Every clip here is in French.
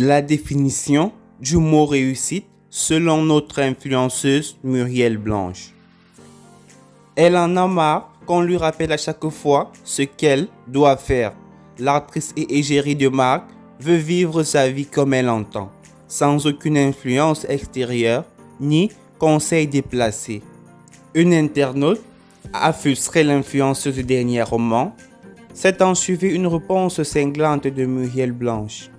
La définition du mot réussite selon notre influenceuse Muriel Blanche. Elle en a marre qu'on lui rappelle à chaque fois ce qu'elle doit faire. L'actrice et égérie de marque veut vivre sa vie comme elle entend, sans aucune influence extérieure ni conseil déplacé. Une internaute a frustré l'influenceuse dernièrement. S'est suivi une réponse cinglante de Muriel Blanche.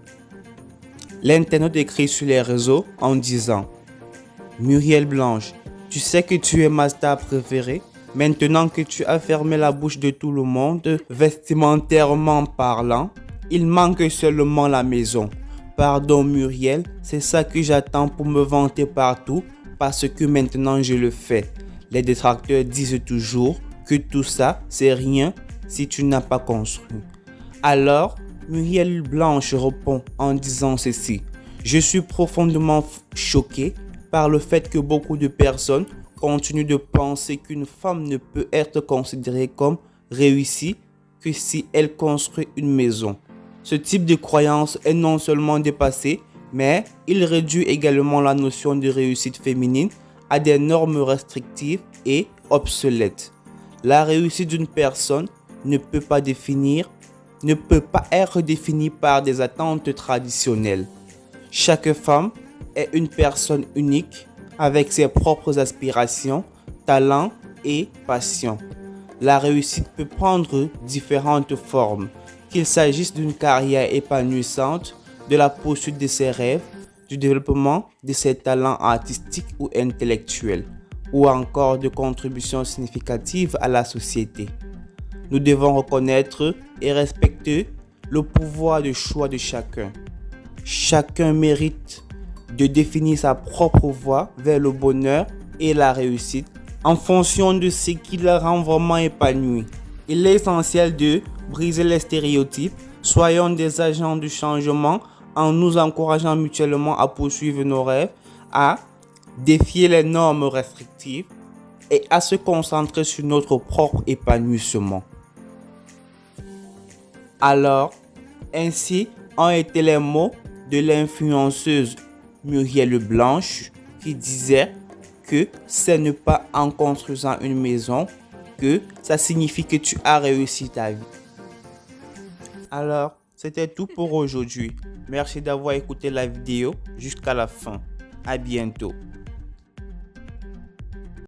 L'internaute écrit sur les réseaux en disant « Muriel Blanche, tu sais que tu es ma star préférée. Maintenant que tu as fermé la bouche de tout le monde, vestimentairement parlant, il manque seulement la maison. Pardon Muriel, c'est ça que j'attends pour me vanter partout parce que maintenant je le fais. Les détracteurs disent toujours que tout ça, c'est rien si tu n'as pas construit. » Alors, Muriel Blanche répond en disant ceci. Je suis profondément choqué par le fait que beaucoup de personnes continuent de penser qu'une femme ne peut être considérée comme réussie que si elle construit une maison. Ce type de croyance est non seulement dépassé, mais il réduit également la notion de réussite féminine à des normes restrictives et obsolètes. La réussite d'une personne ne peut pas être définie par des attentes traditionnelles. Chaque femme est une personne unique avec ses propres aspirations, talents et passions. La réussite peut prendre différentes formes, qu'il s'agisse d'une carrière épanouissante, de la poursuite de ses rêves, du développement de ses talents artistiques ou intellectuels, ou encore de contributions significatives à la société. Nous devons reconnaître et respecter le pouvoir de choix de chacun. Chacun mérite de définir sa propre voie vers le bonheur et la réussite en fonction de ce qui le rend vraiment épanoui. Il est essentiel de briser les stéréotypes. Soyons des agents du changement en nous encourageant mutuellement à poursuivre nos rêves, à défier les normes restrictives et à se concentrer sur notre propre épanouissement. Alors, ainsi ont été les mots de l'influenceuse Muriel Blanche qui disait que ce n'est pas en construisant une maison que ça signifie que tu as réussi ta vie. Alors, c'était tout pour aujourd'hui. Merci d'avoir écouté la vidéo jusqu'à la fin. À bientôt.